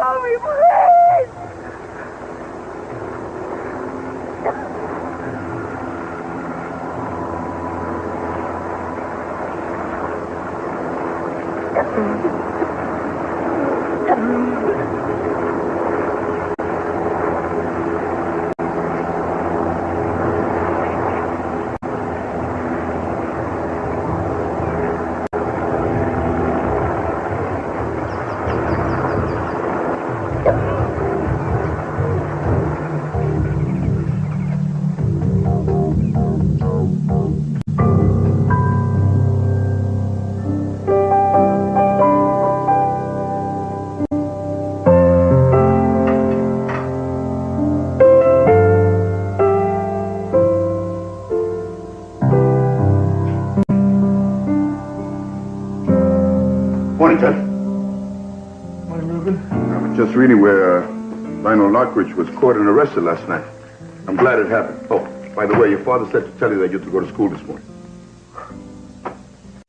call me, please! Morning, Ted. Morning, Reuben. I was just reading where Lionel Lockridge was caught and arrested last night. I'm glad it happened. Oh, by the way, your father said to tell you that you had to go to school this morning.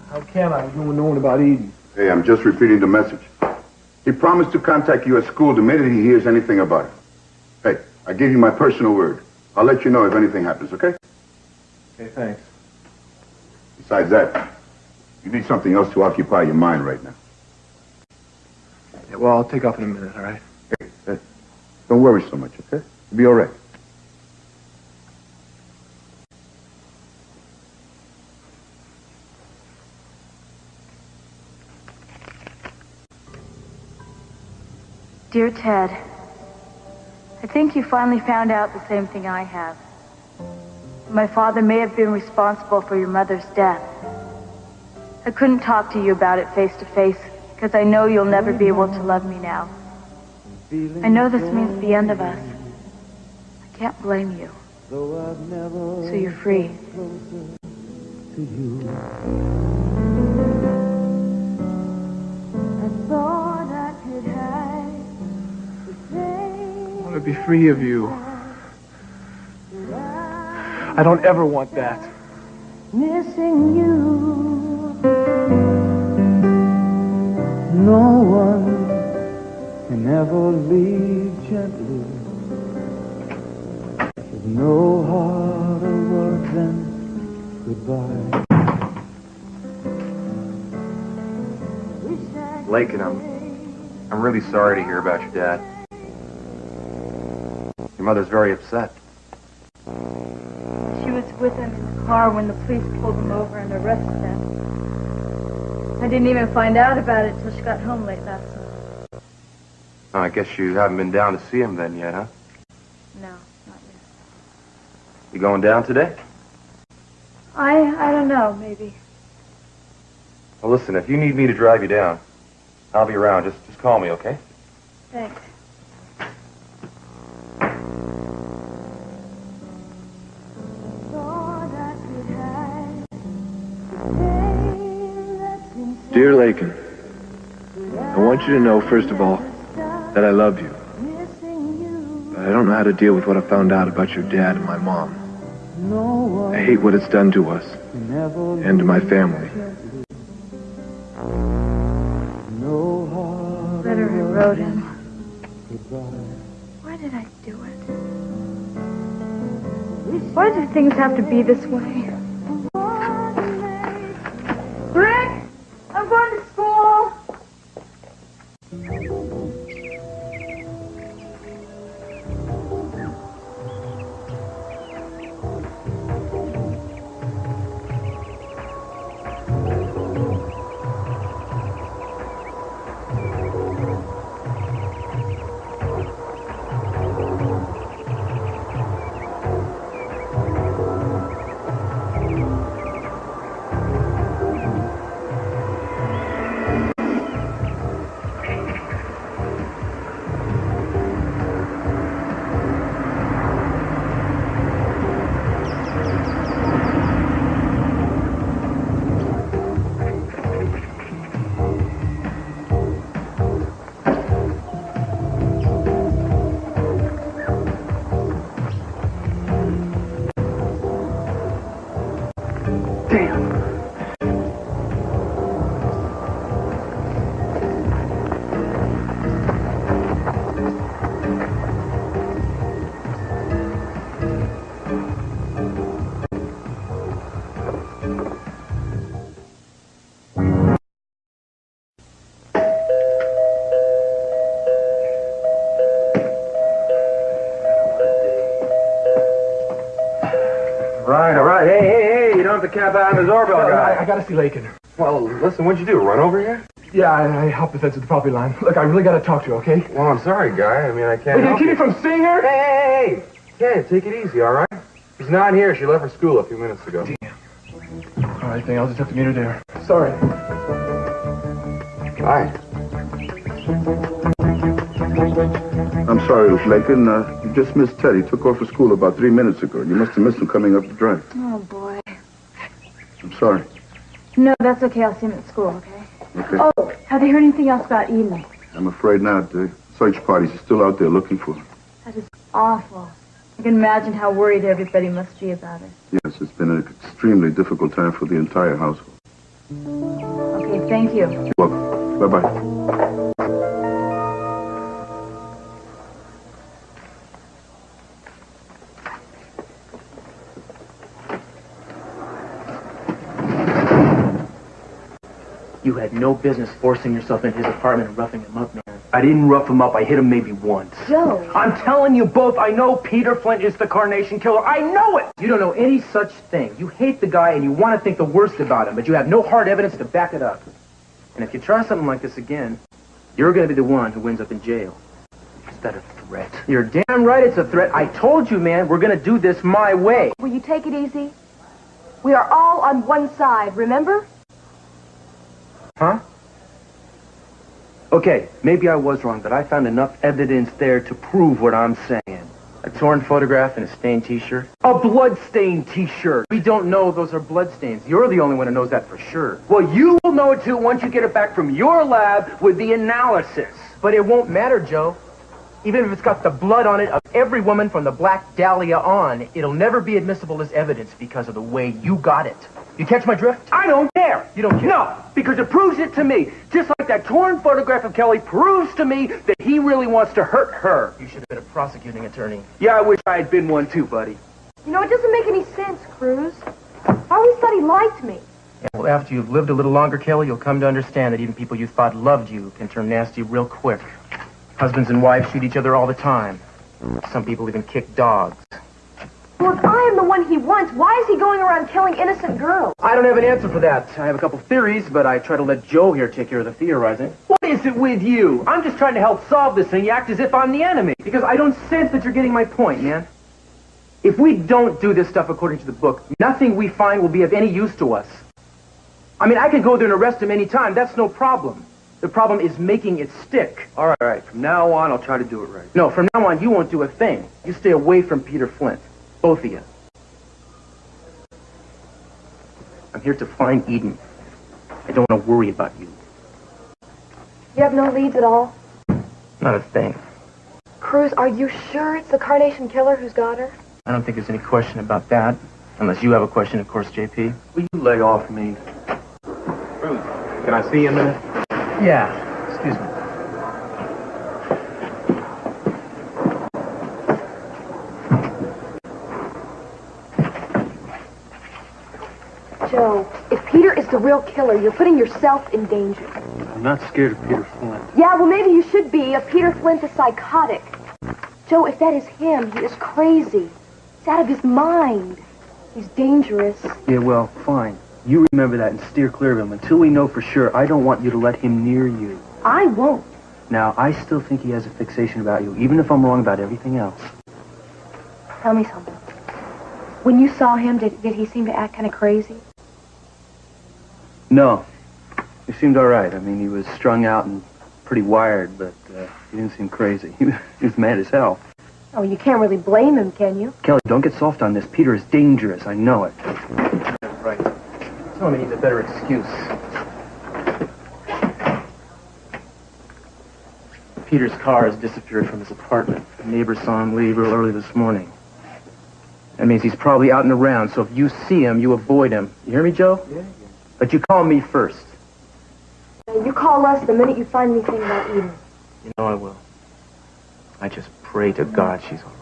How can I? No one knowing about Eden. Hey, I'm just repeating the message. He promised to contact you at school the minute he hears anything about it. Hey, I gave you my personal word. I'll let you know if anything happens, okay? Okay, thanks. Besides that, you need something else to occupy your mind right now. Yeah, well, I'll take off in a minute, all right? Hey, don't worry so much, okay? You'll be all right. Dear Ted, I think you finally found out the same thing I have. My father may have been responsible for your mother's death. I couldn't talk to you about it face to face because I know you'll never be able to love me now. I know this means the end of us. I can't blame you. So you're free. I want to be free of you. I don't ever want that. Missing you. No one can ever leave gently. With no harder word than goodbye. Lakin, I'm really sorry to hear about your dad. Your mother's very upset. She was with him in the car when the police pulled him over and arrested him. I didn't even find out about it till she got home late last night. Oh, I guess you haven't been down to see him then yet, huh? No, not yet. You going down today? I don't know, maybe. Well, listen, if you need me to drive you down, I'll be around. Just call me, okay? Thanks. Dear Lakin, I want you to know, first of all, that I love you. But I don't know how to deal with what I found out about your dad and my mom. I hate what it's done to us and to my family. Letter I wrote him. Why did I do it? Why do things have to be this way? Rick! I'm going to school! All right. Hey, you don't have to camp out on the doorbell guy. I gotta see Lakin. Well, listen, what'd you do, run over here? Yeah, I hopped the fence at the property line. Look, I really gotta talk to you, okay? Well, I'm sorry, guy. I mean, I can't Will you help keep you. me from seeing her? Hey! Yeah, take it easy, all right? She's not here. She left for school a few minutes ago. All right, then I'll just have to meet her there. Sorry. Hi. I'm sorry, Lakin. You just missed Ted. He took off for school about 3 minutes ago. You must have missed him coming up the drive. Oh, boy. I'm sorry. No, that's okay. I'll see him at school, okay? Okay. Oh, have they heard anything else about Eden? I'm afraid not. The search parties are still out there looking for her. That is awful. I can imagine how worried everybody must be about her. Yes, it's been an extremely difficult time for the entire household. Okay, thank you. You're welcome. Bye-bye. You had no business forcing yourself into his apartment and roughing him up, man. I didn't rough him up. I hit him maybe once. Joe. I'm telling you both, I know Peter Flint is the Carnation Killer. I know it! You don't know any such thing. You hate the guy and you want to think the worst about him, but you have no hard evidence to back it up. And if you try something like this again, you're going to be the one who ends up in jail. Is that a threat? You're damn right it's a threat. I told you, man, we're going to do this my way. Will you take it easy? We are all on one side, remember? Huh? Okay, maybe I was wrong, but I found enough evidence there to prove what I'm saying. A torn photograph and a stained T-shirt. A blood-stained T-shirt. We don't know those are bloodstains. You're the only one who knows that for sure. Well, you will know it too once you get it back from your lab with the analysis. But it won't matter, Joe. Even if it's got the blood on it of every woman from the Black Dahlia on, it'll never be admissible as evidence because of the way you got it. You catch my drift? I don't care. You don't care? No, because it proves it to me. Just like that torn photograph of Kelly proves to me that he really wants to hurt her. You should have been a prosecuting attorney. Yeah, I wish I had been one too, buddy. You know, it doesn't make any sense, Cruz. I always thought he liked me. Yeah, well, after you've lived a little longer, Kelly, you'll come to understand that even people you thought loved you can turn nasty real quick. Husbands and wives shoot each other all the time. Some people even kick dogs. Well, if I am the one he wants, why is he going around killing innocent girls? I don't have an answer for that. I have a couple theories, but I try to let Joe here take care of the theorizing. What is it with you? I'm just trying to help solve this thing. You act as if I'm the enemy. Because I don't sense that you're getting my point, man. If we don't do this stuff according to the book, nothing we find will be of any use to us. I mean, I can go there and arrest him any time. That's no problem. The problem is making it stick. All right. From now on, I'll try to do it right. No, from now on, you won't do a thing. You stay away from Peter Flint. Both of you. I'm here to find Eden. I don't want to worry about you. You have no leads at all? Not a thing. Cruz, are you sure it's the Carnation Killer who's got her? I don't think there's any question about that. Unless you have a question, of course, JP. Will you lay off me? Bruce, can I see you a minute? Yeah. Excuse me. Joe, if Peter is the real killer, you're putting yourself in danger. I'm not scared of Peter Flint. Yeah, well, maybe you should be. If Peter Flint is psychotic. Joe, if that is him, he is crazy. He's out of his mind. He's dangerous. Yeah, well, fine. You remember that and steer clear of him. Until we know for sure, I don't want you to let him near you. I won't. Now, I still think he has a fixation about you, even if I'm wrong about everything else. Tell me something. When you saw him, did he seem to act kind of crazy? No. He seemed all right. I mean, he was strung out and pretty wired, but he didn't seem crazy. He was mad as hell. Oh, you can't really blame him, can you? Kelly, don't get soft on this. Peter is dangerous. I know it. Right. Someone needs a better excuse. Peter's car has disappeared from his apartment. The neighbor saw him leave real early this morning. That means he's probably out and around, so if you see him, you avoid him. You hear me, Joe? Yeah. But you call me first. You call us the minute you find anything about Eden. You know I will. I just pray to God she's all right.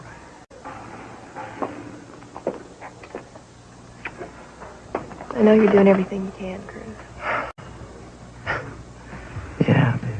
I know you're doing everything you can, Cruz. Yeah, baby.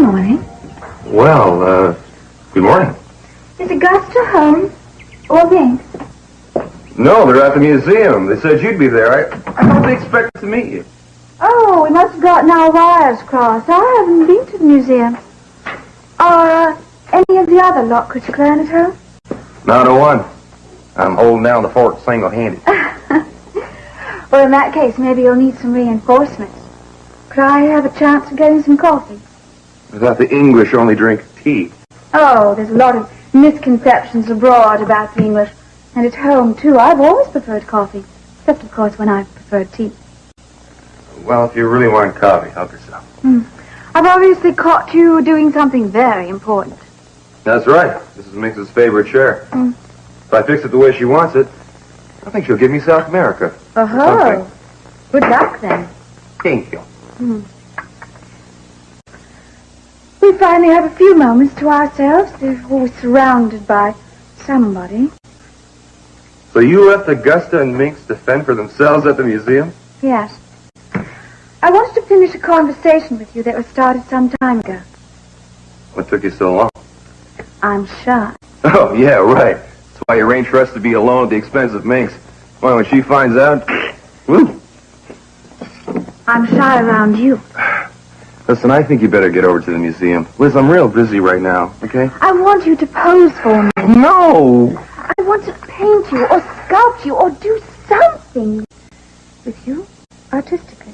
morning. Well, good morning. Is Augusta home? Or Vince? No, they're at the museum. They said you'd be there. I thought they expected to meet you. Oh, we must have gotten our wires crossed. I haven't been to the museum. Are any of the other Lockridge clan at home? Not a one. I'm holding down the fort single-handed. Well, in that case, maybe you'll need some reinforcements. Could I have a chance of getting some coffee? I thought the English only drink tea. Oh, there's a lot of misconceptions abroad about the English. And at home, too. I've always preferred coffee. Except, of course, when I preferred tea. Well, if you really want coffee, help yourself. I've obviously caught you doing something very important. That's right. This is Minx's favorite chair. If I fix it the way she wants it, I think she'll give me South America. Oh, good luck, then. Thank you. We finally have a few moments to ourselves. We're always surrounded by somebody. So you left Augusta and Minx to fend for themselves at the museum? Yes. I wanted to finish a conversation with you that was started some time ago. What took you so long? I'm shy. Oh, yeah, right. That's why you arranged for us to be alone at the expense of Minx. Well, when she finds out... Woo! I'm shy around you. Listen, I think you better get over to the museum. Liz, I'm real busy right now, okay? I want you to pose for me. No! I want to paint you or sculpt you or do something with you artistically.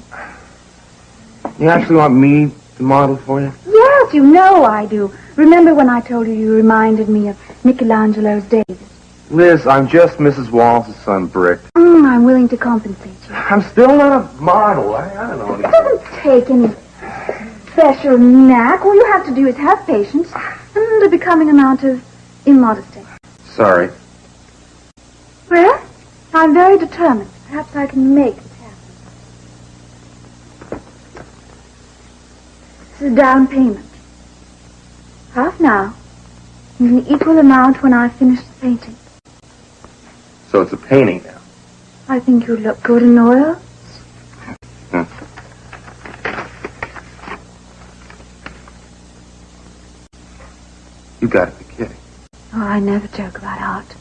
You actually want me to model for you? Yes, you know I do. Remember when I told you reminded me of Michelangelo's David? Liz, I'm just Mrs. Wallace's son, Brick. I'm willing to compensate you. I'm still not a model. I don't know It anything. doesn't take any special knack. All you have to do is have patience and a becoming amount of immodesty. Sorry. Well, I'm very determined. Perhaps I can make it happen. This is a down payment. Half now, and an equal amount when I've finished the painting. So it's a painting now. I think you'd look good in oil. You gotta be kidding. Oh, I never joke about art.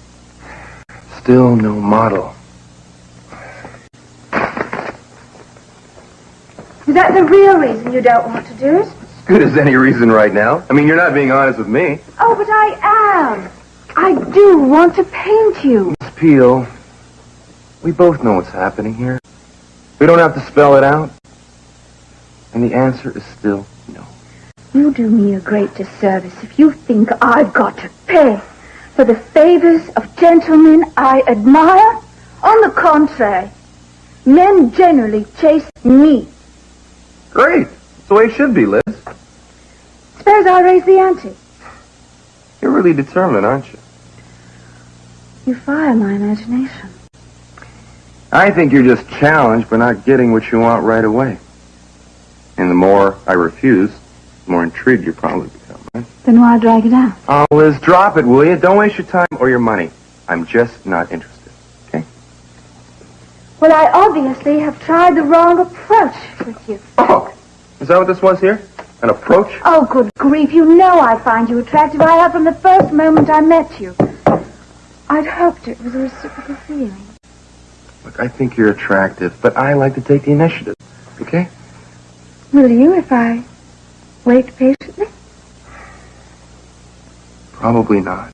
Still no model. Is that the real reason you don't want to do it? As good as any reason right now. I mean, you're not being honest with me. Oh, but I am. I do want to paint you. Miss Peel, we both know what's happening here. We don't have to spell it out. And the answer is still no. You do me a great disservice if you think I've got to pay for the favors of gentlemen I admire. On the contrary, men generally chase me. Great. That's the way it should be, Liz. Suppose I raise the ante. You're really determined, aren't you? You fire my imagination. I think you're just challenged by not getting what you want right away. And the more I refuse, the more intrigued you probably become, right? Then why drag it out? Oh, Liz, drop it, will you? Don't waste your time or your money. I'm just not interested, okay? Well, I obviously have tried the wrong approach with you. Oh, is that what this was here? An approach? Oh, good grief, you know I find you attractive. I have from the first moment I met you. I'd hoped it was a reciprocal feeling. Look, I think you're attractive, but I like to take the initiative, okay? Will you if I wait patiently? Probably not.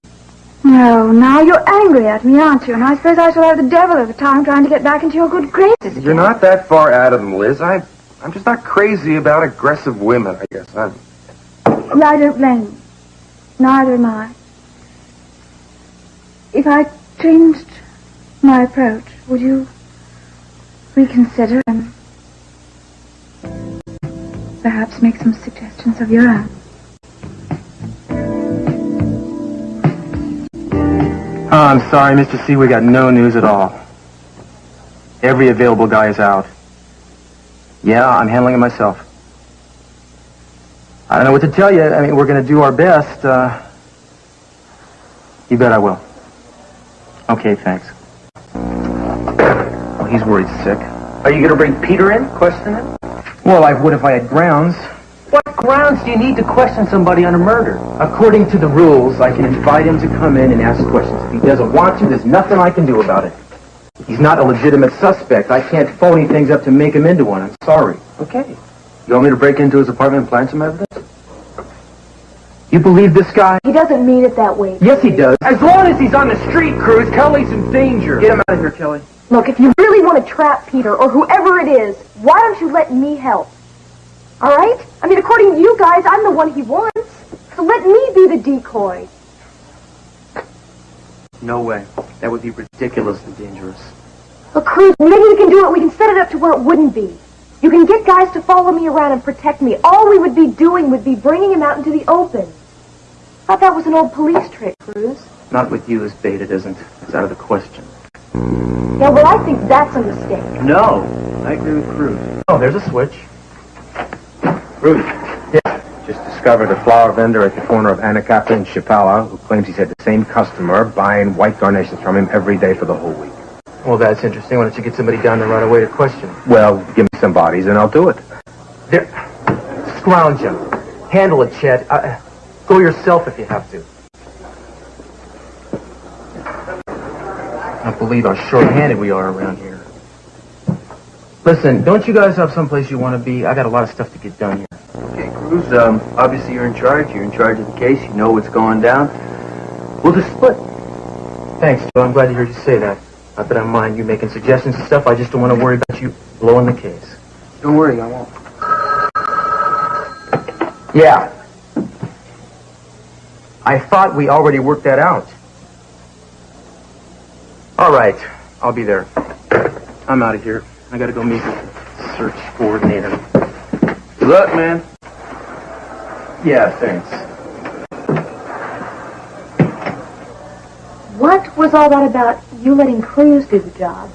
No, now you're angry at me, aren't you? And I suppose I shall have the devil of a time trying to get back into your good graces. You're not that far out of them, Liz. I'm just not crazy about aggressive women, I guess. Well, I don't blame you. Neither am I. If I changed my approach, would you reconsider and perhaps make some suggestions of your own? Oh, I'm sorry, Mr. C. We got no news at all. Every available guy is out. Yeah, I'm handling it myself. I don't know what to tell you. I mean, we're going to do our best. You bet I will. Okay, thanks. Well, he's worried sick. Are you going to bring Peter in? Question him? Well, I would if I had grounds. What grounds do you need to question somebody on a murder? According to the rules, I can invite him to come in and ask questions. If he doesn't want to, there's nothing I can do about it. He's not a legitimate suspect. I can't phony things up to make him into one. I'm sorry. Okay. You want me to break into his apartment and plant some evidence? You believe this guy? He doesn't mean it that way. Yes, he does. As long as he's on the street, Cruz, Kelly's in danger. Get him out of here, Kelly. Look, if you really want to trap Peter, or whoever it is, why don't you let me help? All right? I mean, according to you guys, I'm the one he wants. So let me be the decoy. No way. That would be ridiculously dangerous. Look, Cruz, maybe we can do it. We can set it up to where it wouldn't be. You can get guys to follow me around and protect me. All we would be doing would be bringing him out into the open. I thought that was an old police trick, Cruz. Not with you as bait, it isn't. It's out of the question. Yeah, well, I think that's a mistake. No. I agree with Cruz. Oh, there's a switch. Ruth. Yeah. Just discovered a flower vendor at the corner of Anacapa and Chapala who claims he's had the same customer buying white carnations from him every day for the whole week. Well, that's interesting. Why don't you get somebody down there right away to question? Well, give me some bodies and I'll do it. There. Scrounge him. Handle it, Chet. Go yourself if you have to. I can't believe how short-handed we are around here. Listen, don't you guys have someplace you want to be? I got a lot of stuff to get done here. Okay, Cruz, obviously you're in charge. You're in charge of the case. You know what's going down. We'll just split. Thanks, Joe. I'm glad to hear you say that. Not that I mind you making suggestions and stuff. I just don't want to worry about you blowing the case. Don't worry, I won't. Yeah. I thought we already worked that out. All right. I'll be there. I'm out of here. I gotta go meet with the search coordinator. Good luck, man. Yeah, thanks. What was all that about you letting Cruz do the job?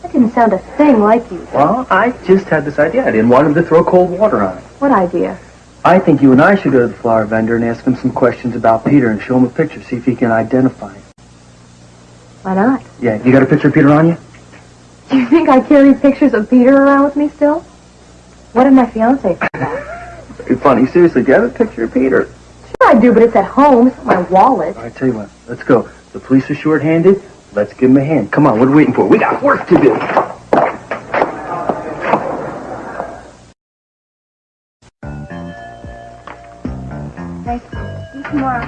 That didn't sound a thing like you. Well, I just had this idea. I didn't want him to throw cold water on it. What idea? I think you and I should go to the flower vendor and ask him some questions about Peter and show him a picture, see if he can identify him. Why not? Yeah, you got a picture of Peter on you? Do you think I carry pictures of Peter around with me still? What did my fiancé say about? Very funny. Seriously, do you have a picture of Peter? Sure I do, but it's at home. It's not my wallet. All right, tell you what. Let's go. The police are short-handed. Let's give him a hand. Come on, what are we waiting for? We got work to do. Thanks. See you tomorrow.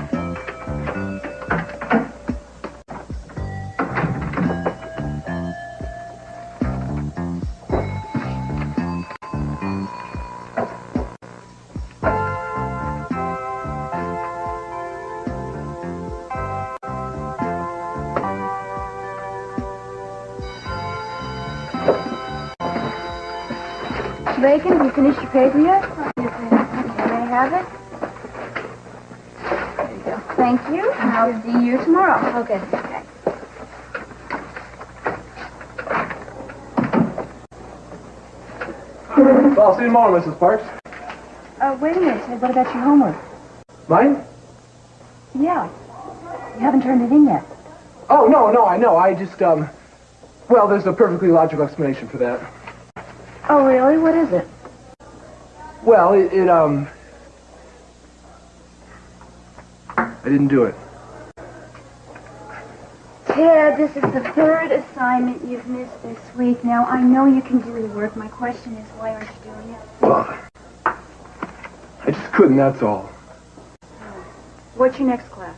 Bacon, have you finished your paper yet? Yes, ma'am. May I have it? There you go. Thank you. I'll see you tomorrow. Okay. Well, I'll see you tomorrow, Mrs. Parks. Wait a minute, Ted. What about your homework? Mine? Yeah. You haven't turned it in yet. Oh, no, I know. I just, well, there's a perfectly logical explanation for that. Oh, really? What is it? Well, I didn't do it. Ted, this is the third assignment you've missed this week. Now, I know you can do the work. My question is, why aren't you doing it? Well, I just couldn't, that's all. What's your next class?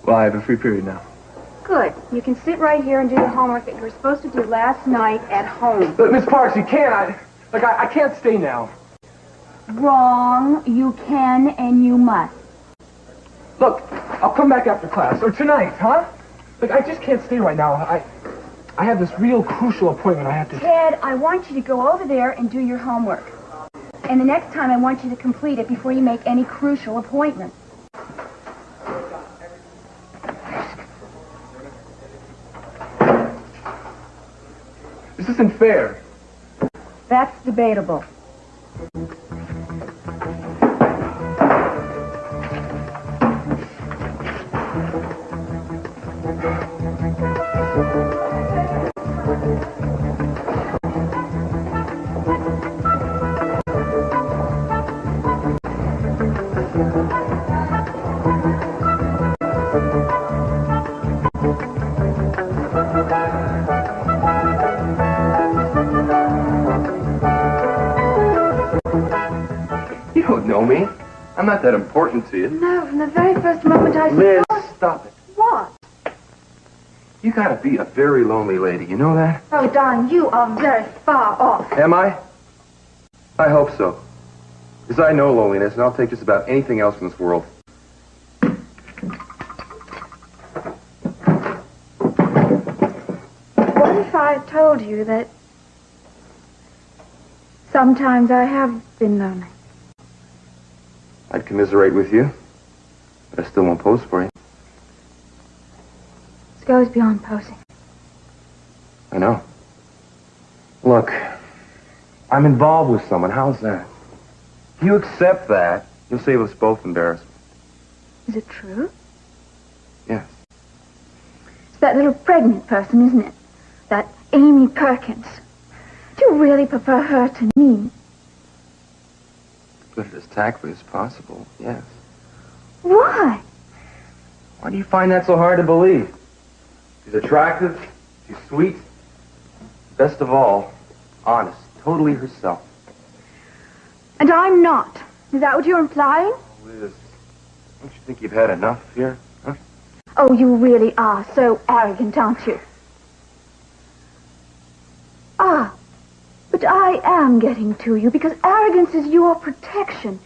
Well, I have a free period now. Good. You can sit right here and do the homework that you were supposed to do last night at home. But, Miss Parks, you can't. I can't stay now. Wrong. You can and you must. Look, I'll come back after class. Or tonight, huh? Look, I just can't stay right now. I have this real crucial appointment I have to... Ted, I want you to go over there and do your homework. And the next time I want you to complete it before you make any crucial appointments. This isn't fair. That's debatable. don't know me. I'm not that important to you. No, from the very first moment I Liz, saw... stop it. What? You gotta be a very lonely lady, you know that? Oh, darling, you are very far off. Am I? I hope so. Because I know loneliness, and I'll take just about anything else in this world. What if I told you that sometimes I have been lonely? I'd commiserate with you, but I still won't pose for you. This goes beyond posing. I know. Look, I'm involved with someone. How's that? If you accept that, you'll save us both embarrassment. Is it true? Yes. It's that little pregnant person, isn't it? That Amy Perkins. Do you really prefer her to me? Put it as tactfully as possible, yes. Why? Why do you find that so hard to believe? She's attractive, she's sweet, best of all, honest, totally herself. And I'm not. Is that what you're implying? Liz, don't you think you've had enough here, huh? Oh, you really are so arrogant, aren't you? Ah, but I am getting to you because arrogance is your protection.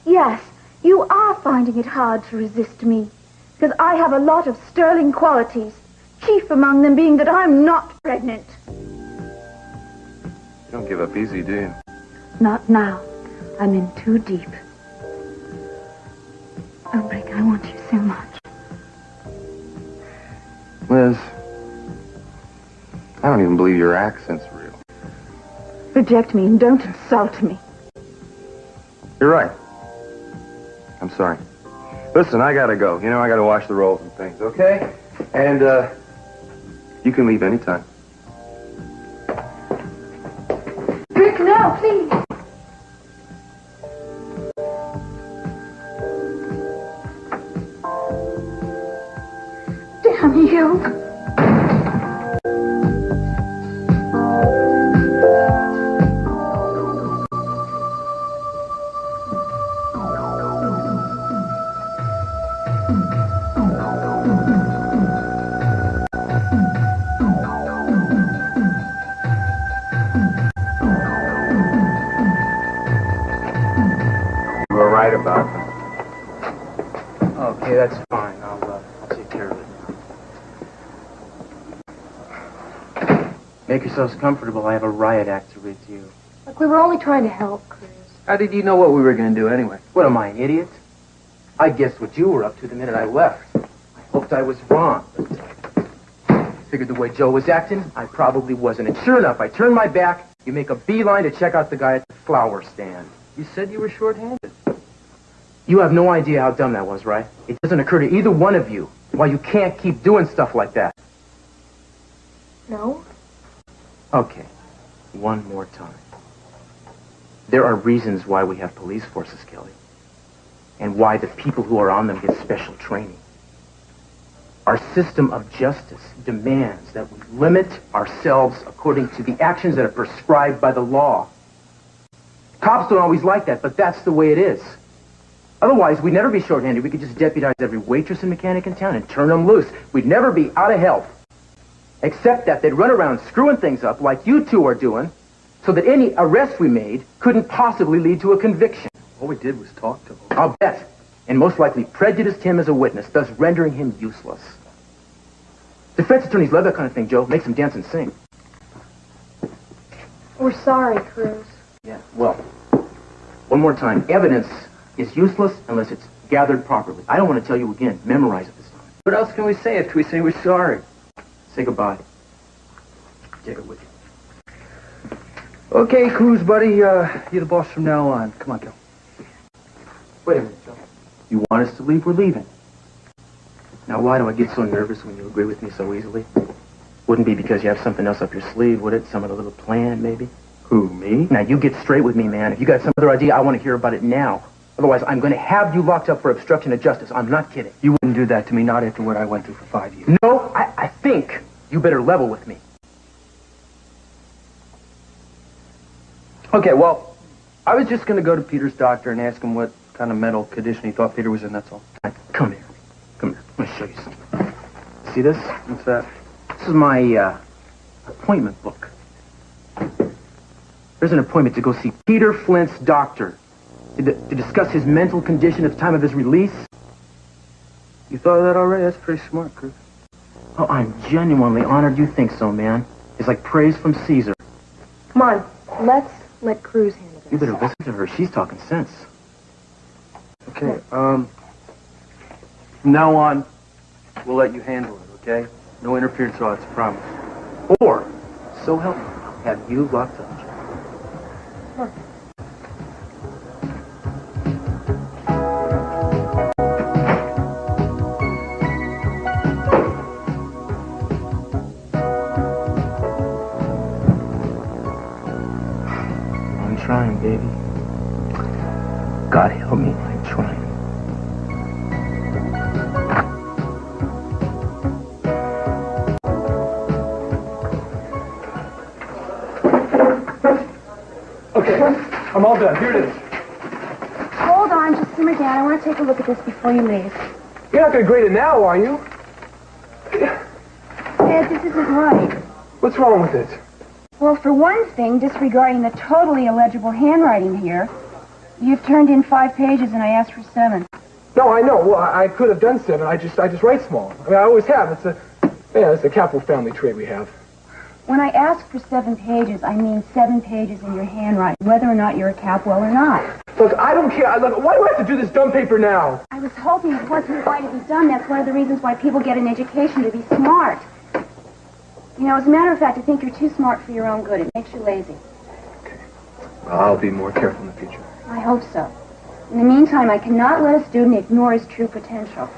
Yes, you are finding it hard to resist me because I have a lot of sterling qualities, chief among them being that I'm not pregnant. You don't give up easy, do you? Not now. I'm in too deep. Oh, Rick, I want you so much. Liz, I don't even believe your accent's real. Reject me and don't insult me. You're right. I'm sorry. Listen, I gotta go. You know, I gotta wash the rolls and things, okay? And, you can leave anytime. Rick, no, please. Damn you. Right about them. Okay, that's fine. I'll take care of it now. Make yourselves comfortable. I have a riot act to read to you. Look, we were only trying to help, Cruz. How did you know what we were going to do anyway? What, am I, an idiot? I guessed what you were up to the minute I left. I hoped I was wrong, but figured the way Joe was acting, I probably wasn't. And sure enough, I turned my back. You make a beeline to check out the guy at the flower stand. You said you were short-handed. You have no idea how dumb that was, right? It doesn't occur to either one of you why you can't keep doing stuff like that. No? Okay, one more time. There are reasons why we have police forces, Kelly. And why the people who are on them get special training. Our system of justice demands that we limit ourselves according to the actions that are prescribed by the law. Cops don't always like that, but that's the way it is. Otherwise, we'd never be short-handed. We could just deputize every waitress and mechanic in town and turn them loose. We'd never be out of help. Except that they'd run around screwing things up like you two are doing, so that any arrest we made couldn't possibly lead to a conviction. All we did was talk to him. I'll bet. And most likely prejudiced him as a witness, thus rendering him useless. Defense attorneys love that kind of thing, Joe. Makes them dance and sing. We're sorry, Cruz. Yeah, well, one more time. Evidence is useless unless it's gathered properly. I don't want to tell you again. Memorize it this time. What else can we say after we say we're sorry? Say goodbye. Take it with you. Okay, Cruz, buddy, you're the boss from now on. Come on, Kel. Wait a minute, Joe. You want us to leave? We're leaving. Now, why do I get so nervous when you agree with me so easily? Wouldn't be because you have something else up your sleeve, would it? Some other little plan, maybe? Who, me? Now, you get straight with me, man. If you got some other idea, I want to hear about it now. Otherwise, I'm going to have you locked up for obstruction of justice. I'm not kidding. You wouldn't do that to me, not after what I went through for 5 years. No, I think you better level with me. Okay, well, I was just going to go to Peter's doctor and ask him what kind of mental condition he thought Peter was in, that's all. Right, come here. Come here. I'm going to show you something. See this? What's that? This is my appointment book. There's an appointment to go see Peter Flint's doctor to discuss his mental condition at the time of his release. You thought of that already? That's pretty smart, Cruz. Oh, I'm genuinely honored you think so, man. It's like praise from Caesar. Come on, let's let Cruz handle this. You better listen to her. She's talking sense. Okay, from now on, we'll let you handle it, okay? No interference thoughts, promise. Or, so help me, I'll have you locked up. Sure. I'm trying, baby. God help me, I'm trying. Okay, I'm all done. Here it is. Hold on, just simmer down. I want to take a look at this before you leave. You're not going to grade it now, are you? Ed, this isn't right. What's wrong with it? Well, for one thing, disregarding the totally illegible handwriting here, you've turned in 5 pages and I asked for 7. No, I know. Well, I could have done 7. I just write small. I mean, I always have. It's a capital family trait we have. When I ask for 7 pages, I mean 7 pages in your handwriting, whether or not you're a Capwell or not. Look, I don't care. Look, why do I have to do this dumb paper now? I was hoping it wasn't going to be done. That's one of the reasons why people get an education, to be smart. You know, as a matter of fact, I think you're too smart for your own good. It makes you lazy. Okay. Well, I'll be more careful in the future. I hope so. In the meantime, I cannot let a student ignore his true potential.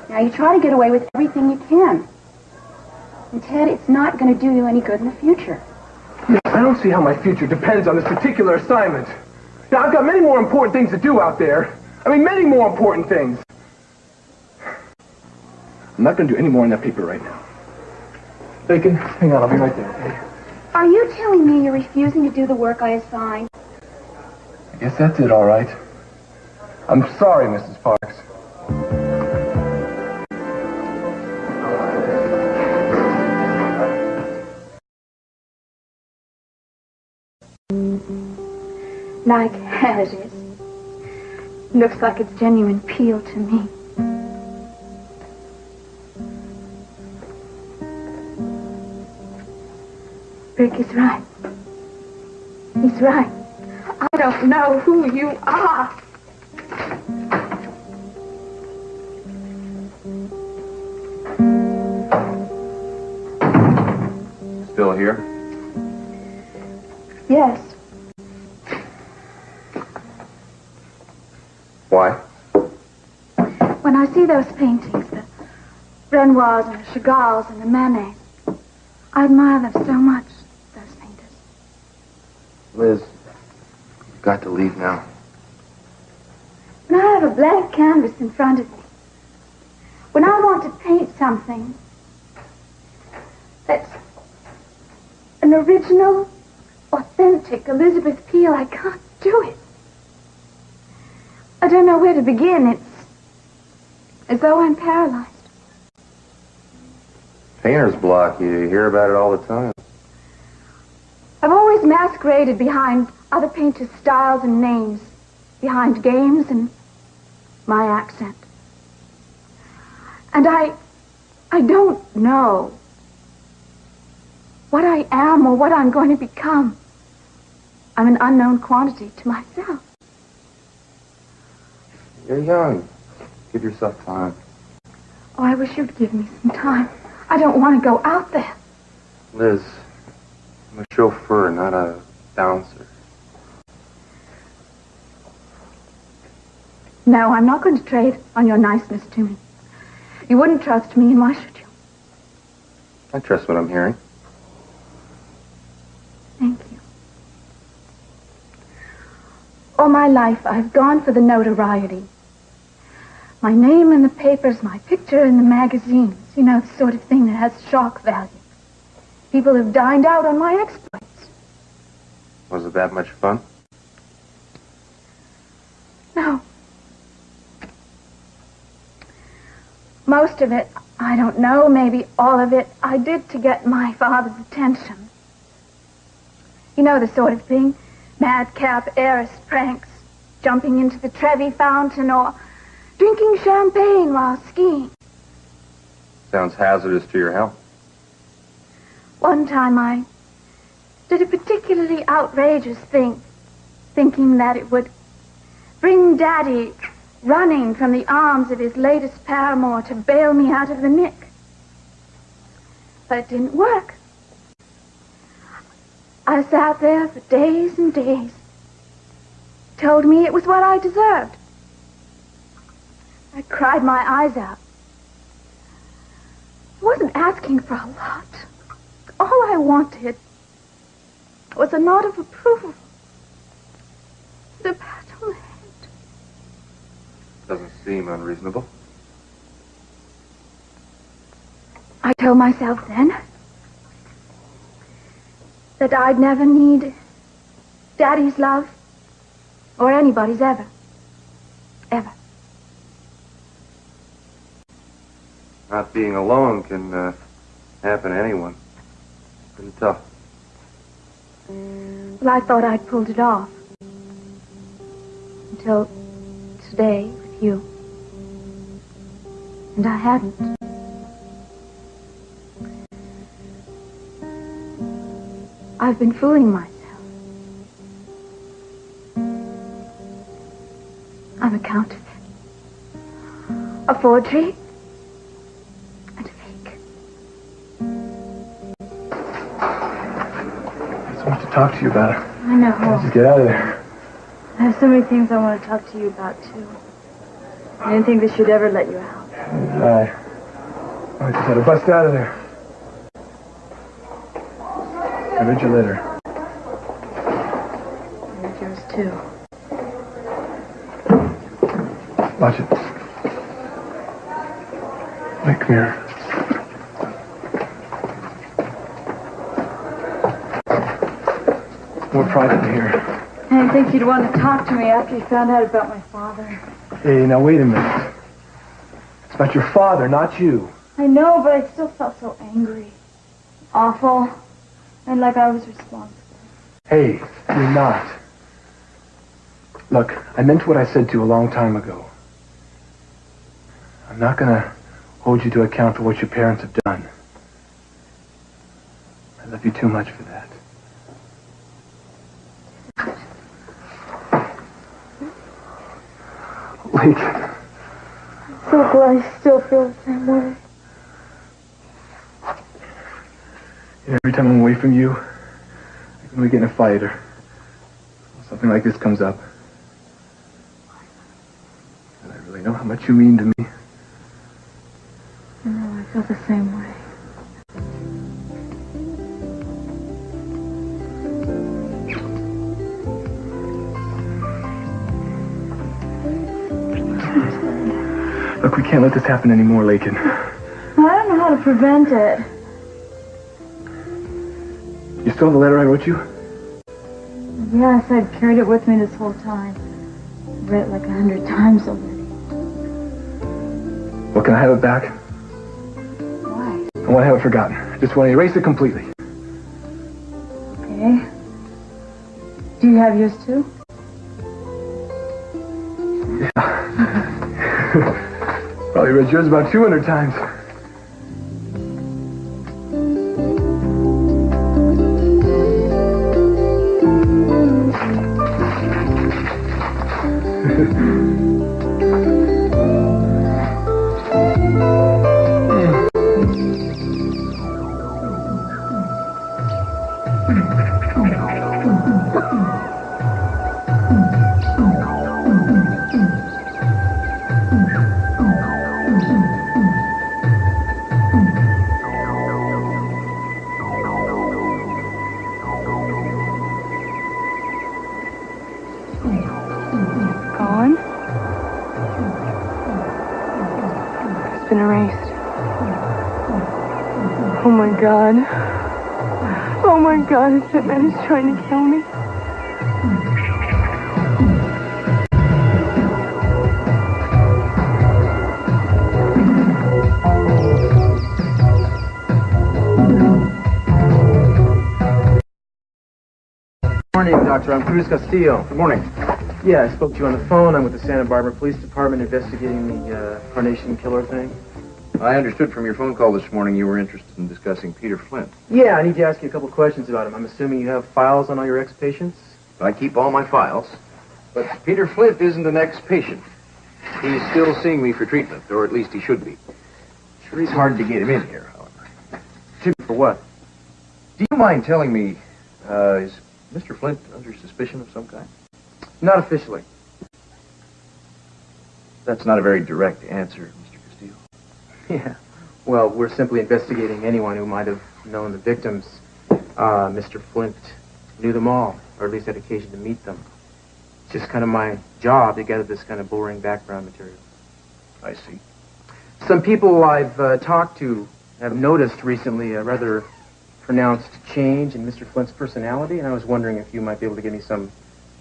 Now, you try to get away with everything you can. And, Ted, it's not going to do you any good in the future. I don't see how my future depends on this particular assignment. Now, I've got many more important things to do out there. I mean, many more important things. I'm not going to do any more on that paper right now. Bacon, hang on, I'll be right there, okay? Are you telling me you're refusing to do the work I assigned? I guess that's it, all right. I'm sorry, Mrs. Parks. Like as it is. Looks like it's genuine peel to me. Rick is right. He's right. I don't know who you are. Still here? Yes. Why? When I see those paintings, the Renoirs and the Chagalls and the Manets, I admire them so much, those painters. Liz, you've got to leave now. When I have a blank canvas in front of me, when I want to paint something that's an original, authentic Elizabeth Peel, I can't do it. I don't know where to begin. It's as though I'm paralyzed. Painter's block, you hear about it all the time. I've always masqueraded behind other painters' styles and names, behind games and my accent. And I don't know what I am or what I'm going to become. I'm an unknown quantity to myself. You're young. Give yourself time. Oh, I wish you'd give me some time. I don't want to go out there. Liz, I'm a chauffeur, not a bouncer. No, I'm not going to trade on your niceness to me. You wouldn't trust me, and why should you? I trust what I'm hearing. Thank you. All my life, I've gone for the notoriety. My name in the papers, my picture in the magazines. You know, the sort of thing that has shock value. People have dined out on my exploits. Was it that much fun? most of it, I don't know, maybe all of it, I did to get my father's attention. You know the sort of thing. Madcap heiress pranks, jumping into the Trevi fountain, or drinking champagne while skiing. Sounds hazardous to your health. One time I did a particularly outrageous thing, thinking that it would bring Daddy running from the arms of his latest paramour to bail me out of the nick. But it didn't work. I sat there for days and days. Told me it was what I deserved. I cried my eyes out. I wasn't asking for a lot. All I wanted was a nod of approval. The pat on the head. Doesn't seem unreasonable. I told myself then that I'd never need Daddy's love or anybody's ever. Ever. Not being alone can happen to anyone. Pretty tough. Well, I thought I'd pulled it off. Until today with you. And I hadn't. I've been fooling myself. I'm a counterfeit. A forgery. And a fake. I just want to talk to you about it. I know. Just get out of there. I have so many things I want to talk to you about, too. I didn't think this should ever let you out. I just had to bust out of there. I read your letter. I read yours, too. Watch it. Wait, come here. More privately here. I didn't think you'd want to talk to me after you found out about my father. Hey, now wait a minute. It's about your father, not you. I know, but I still felt so angry. Awful. And like I was responsible. Hey, you're not. Look, I meant what I said to you a long time ago. I'm not gonna hold you to account for what your parents have done. I love you too much for that. Wait. I'm so glad I still feel the same way. Every time I'm away from you, like when we get in a fight or something like this comes up, and I really know how much you mean to me. I know, I feel the same way. Look, we can't let this happen anymore, Lakin. I don't know how to prevent it. You still have the letter I wrote you? Yes, I've carried it with me this whole time. I've read it like 100 times already. Well, can I have it back? Why? I want to have it forgotten. I just want to erase it completely. Okay. Do you have yours too? Yeah. Probably read yours about 200 times. Been erased. Oh my God. Oh my God, is that man who's trying to kill me? Doctor. I'm Cruz Castillo. Good morning. Yeah, I spoke to you on the phone. I'm with the Santa Barbara Police Department investigating the Carnation Killer thing. I understood from your phone call this morning you were interested in discussing Peter Flint. Yeah, I need to ask you a couple questions about him. I'm assuming you have files on all your ex-patients? I keep all my files. But Peter Flint isn't an ex-patient. He's still seeing me for treatment, or at least he should be. Sure is hard to get him in here, however. For what? Do you mind telling me, is Mr. Flint under suspicion of some kind? Not officially. That's not a very direct answer, Mr. Castillo. Yeah. Well, we're simply investigating anyone who might have known the victims. Mr. Flint knew them all, or at least had occasion to meet them. It's just kind of my job to gather this kind of boring background material. I see. Some people I've talked to have noticed recently a rather pronounced change in Mr. Flint's personality, and I was wondering if you might be able to give me some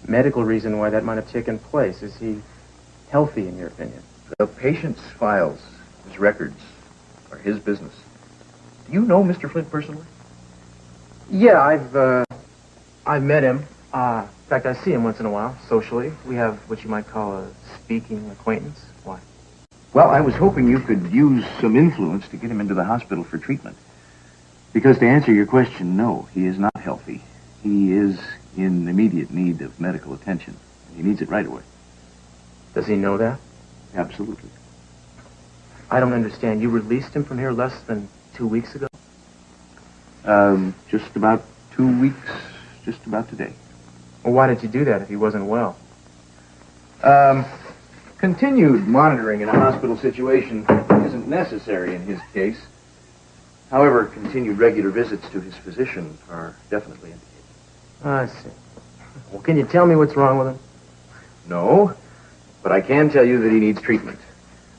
medical reason why that might have taken place. Is he healthy, in your opinion? The patient's files, his records, are his business. Do you know Mr. Flint personally? Yeah, I've met him. In fact, I see him once in a while, socially. We have what you might call a speaking acquaintance. Why? Well, I was hoping you could use some influence to get him into the hospital for treatment. Because to answer your question, no, he is not healthy. He is in immediate need of medical attention. He needs it right away. Does he know that? Absolutely. I don't understand. You released him from here less than 2 weeks ago? Just about 2 weeks, just about today. Well, why did you do that if he wasn't well? Continued monitoring in a hospital situation isn't necessary in his case. However, continued regular visits to his physician are definitely indicated. I see. Well, can you tell me what's wrong with him? No, but I can tell you that he needs treatment.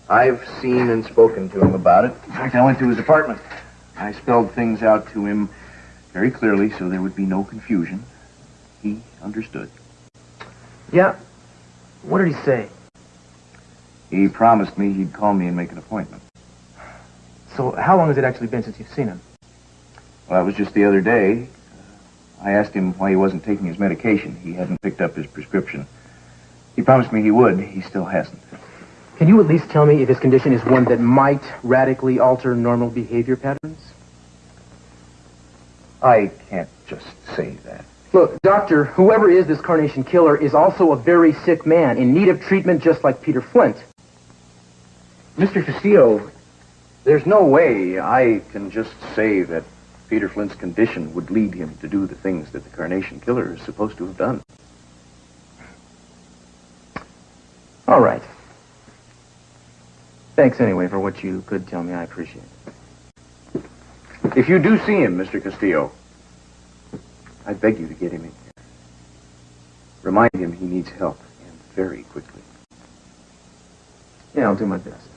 I've seen and spoken to him about it. In fact, I went to his apartment. I spelled things out to him very clearly so there would be no confusion. He understood. Yeah. What did he say? He promised me he'd call me and make an appointment. So how long has it actually been since you've seen him? Well, it was just the other day. I asked him why he wasn't taking his medication. He hadn't picked up his prescription. He promised me he would. He still hasn't. Can you at least tell me if his condition is one that might radically alter normal behavior patterns? I can't just say that. Look, Doctor, whoever is this Carnation Killer is also a very sick man in need of treatment just like Peter Flint. Mr. Castillo, there's no way I can just say that Peter Flint's condition would lead him to do the things that the Carnation Killer is supposed to have done. All right. Thanks anyway for what you could tell me. I appreciate it. If you do see him, Mr. Castillo, I beg you to get him in here. Remind him he needs help, and very quickly. Yeah, I'll do my best.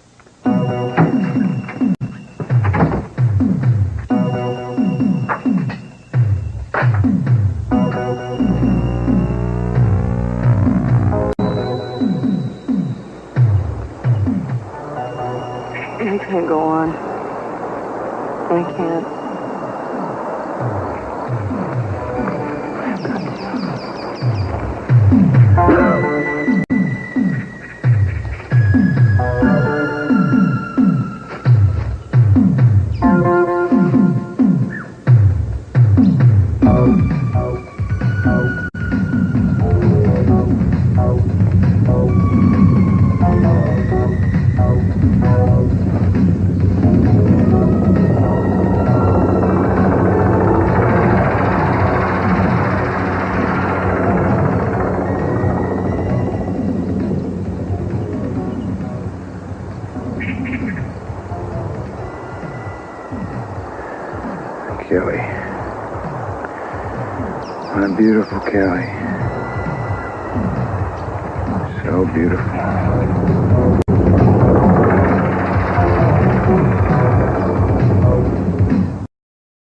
I can't go on. I can't. Kelly. My beautiful Kelly. So beautiful.